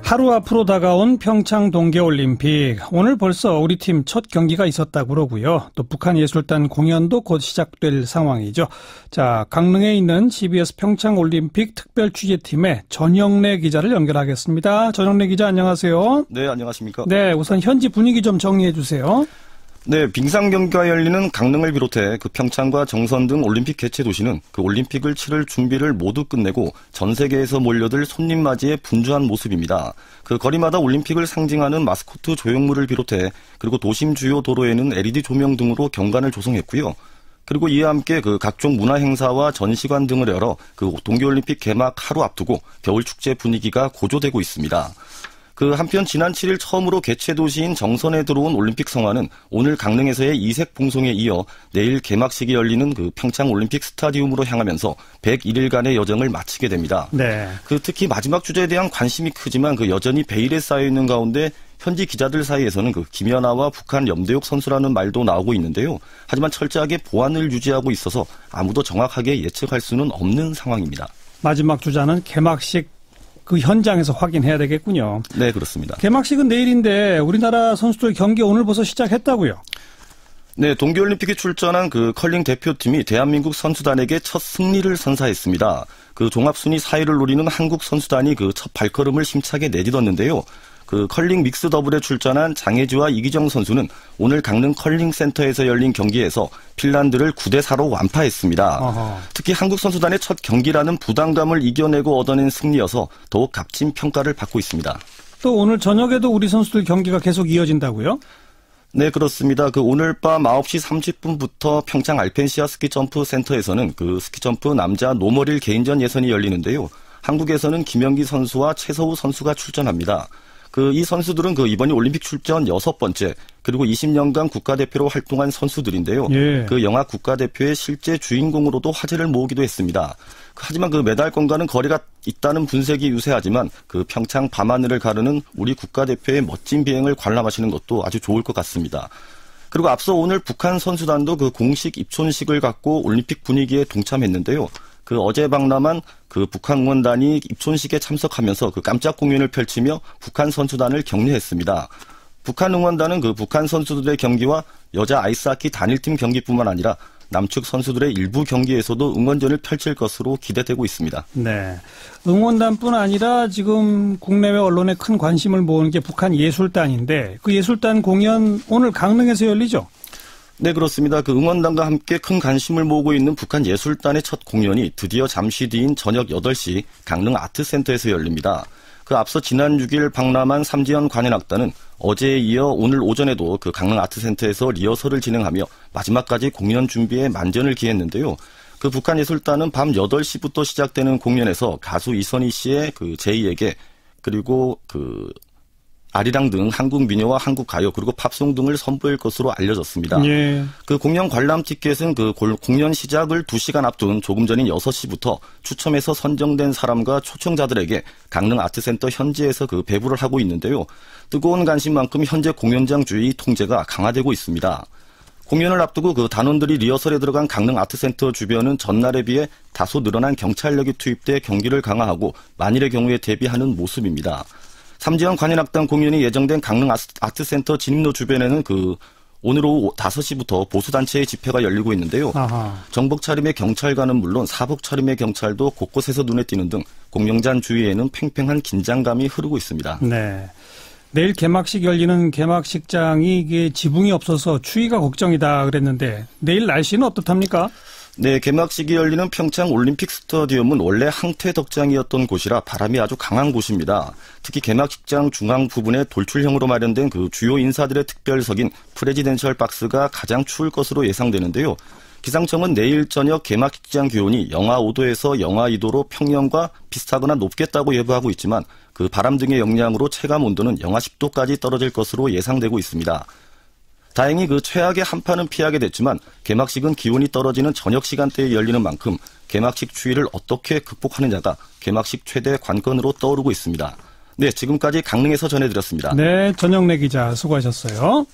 하루 앞으로 다가온 평창 동계올림픽. 오늘 벌써 우리 팀 첫 경기가 있었다고 그러고요. 또 북한예술단 공연도 곧 시작될 상황이죠. 자, 강릉에 있는 CBS 평창올림픽 특별취재팀의 전영래 기자를 연결하겠습니다. 전영래 기자, 안녕하세요. 네, 안녕하십니까. 네, 우선 현지 분위기 좀 정리해 주세요. 네, 빙상 경기가 열리는 강릉을 비롯해 그 평창과 정선 등 올림픽 개최 도시는 그 올림픽을 치를 준비를 모두 끝내고 전 세계에서 몰려들 손님 맞이에 분주한 모습입니다. 그 거리마다 올림픽을 상징하는 마스코트 조형물을 비롯해 그리고 도심 주요 도로에는 LED 조명 등으로 경관을 조성했고요. 그리고 이와 함께 그 각종 문화 행사와 전시관 등을 열어 그 동계올림픽 개막 하루 앞두고 겨울 축제 분위기가 고조되고 있습니다. 그 한편 지난 7일 처음으로 개최 도시인 정선에 들어온 올림픽 성화는 오늘 강릉에서의 이색 봉송에 이어 내일 개막식이 열리는 그 평창 올림픽 스타디움으로 향하면서 101일간의 여정을 마치게 됩니다. 네. 그 특히 마지막 주제에 대한 관심이 크지만 그 여전히 베일에 쌓여 있는 가운데 현지 기자들 사이에서는 그 김연아와 북한 염대욱 선수라는 말도 나오고 있는데요. 하지만 철저하게 보안을 유지하고 있어서 아무도 정확하게 예측할 수는 없는 상황입니다. 마지막 주자는 개막식 그 현장에서 확인해야 되겠군요. 네, 그렇습니다. 개막식은 내일인데 우리나라 선수들 경기 오늘 벌써 시작했다고요? 네, 동계올림픽에 출전한 그 컬링 대표팀이 대한민국 선수단에게 첫 승리를 선사했습니다. 그 종합순위 4위를 노리는 한국 선수단이 그 첫 발걸음을 힘차게 내딛었는데요. 그 컬링 믹스 더블에 출전한 장혜주와 이기정 선수는 오늘 강릉 컬링센터에서 열린 경기에서 핀란드를 9대4로 완파했습니다. 어허. 특히 한국 선수단의 첫 경기라는 부담감을 이겨내고 얻어낸 승리여서 더욱 값진 평가를 받고 있습니다. 또 오늘 저녁에도 우리 선수들 경기가 계속 이어진다고요? 네, 그렇습니다. 그 오늘 밤 9시 30분부터 평창 알펜시아 스키점프 센터에서는 그 스키점프 남자 노멀일 개인전 예선이 열리는데요. 한국에서는 김연기 선수와 최서우 선수가 출전합니다. 이 선수들은 이번이 올림픽 출전 6번째, 그리고 20년간 국가대표로 활동한 선수들인데요. 예. 영화 국가대표의 실제 주인공으로도 화제를 모으기도 했습니다. 하지만 메달권과는 거리가 있다는 분석이 유세하지만 평창 밤하늘을 가르는 우리 국가대표의 멋진 비행을 관람하시는 것도 아주 좋을 것 같습니다. 그리고 앞서 오늘 북한 선수단도 공식 입촌식을 갖고 올림픽 분위기에 동참했는데요. 어제 방남한 북한 응원단이 입촌식에 참석하면서 깜짝 공연을 펼치며 북한 선수단을 격려했습니다. 북한 응원단은 북한 선수들의 경기와 여자 아이스하키 단일팀 경기뿐만 아니라 남측 선수들의 일부 경기에서도 응원전을 펼칠 것으로 기대되고 있습니다. 네, 응원단뿐 아니라 지금 국내외 언론에 큰 관심을 모으는 게 북한 예술단인데 그 예술단 공연 오늘 강릉에서 열리죠? 네, 그렇습니다. 응원단과 함께 큰 관심을 모으고 있는 북한 예술단의 첫 공연이 드디어 잠시 뒤인 저녁 8시 강릉 아트센터에서 열립니다. 앞서 지난 6일 방남한 삼지연 관현악단은 어제에 이어 오늘 오전에도 강릉 아트센터에서 리허설을 진행하며 마지막까지 공연 준비에 만전을 기했는데요. 북한 예술단은 밤 8시부터 시작되는 공연에서 가수 이선희 씨의 제이에게 그리고 아리랑 등 한국 민요와 한국 가요 그리고 팝송 등을 선보일 것으로 알려졌습니다. 예. 공연 관람 티켓은 공연 시작을 2시간 앞둔 조금 전인 6시부터 추첨해서 선정된 사람과 초청자들에게 강릉 아트센터 현지에서 배부를 하고 있는데요. 뜨거운 관심만큼 현재 공연장 주의 통제가 강화되고 있습니다. 공연을 앞두고 단원들이 리허설에 들어간 강릉 아트센터 주변은 전날에 비해 다소 늘어난 경찰력이 투입돼 경기를 강화하고 만일의 경우에 대비하는 모습입니다. 삼지연 관현악단 공연이 예정된 강릉 아트센터 진입로 주변에는 오늘 오후 5시부터 보수단체의 집회가 열리고 있는데요. 아하. 정복 차림의 경찰관은 물론 사복 차림의 경찰도 곳곳에서 눈에 띄는 등 공연장 주위에는 팽팽한 긴장감이 흐르고 있습니다. 네, 내일 개막식 열리는 개막식장이 이게 지붕이 없어서 추위가 걱정이다 그랬는데 내일 날씨는 어떻답니까? 네, 개막식이 열리는 평창 올림픽 스타디움은 원래 항태 덕장이었던 곳이라 바람이 아주 강한 곳입니다. 특히 개막식장 중앙 부분에 돌출형으로 마련된 주요 인사들의 특별석인 프레지덴셜 박스가 가장 추울 것으로 예상되는데요. 기상청은 내일 저녁 개막식장 기온이 영하 5도에서 영하 2도로 평년과 비슷하거나 높겠다고 예보하고 있지만 바람 등의 영향으로 체감 온도는 영하 10도까지 떨어질 것으로 예상되고 있습니다. 다행히 최악의 한파는 피하게 됐지만 개막식은 기온이 떨어지는 저녁 시간대에 열리는 만큼 개막식 추위를 어떻게 극복하느냐가 개막식 최대 관건으로 떠오르고 있습니다. 네, 지금까지 강릉에서 전해드렸습니다. 네, 전영래 기자 수고하셨어요.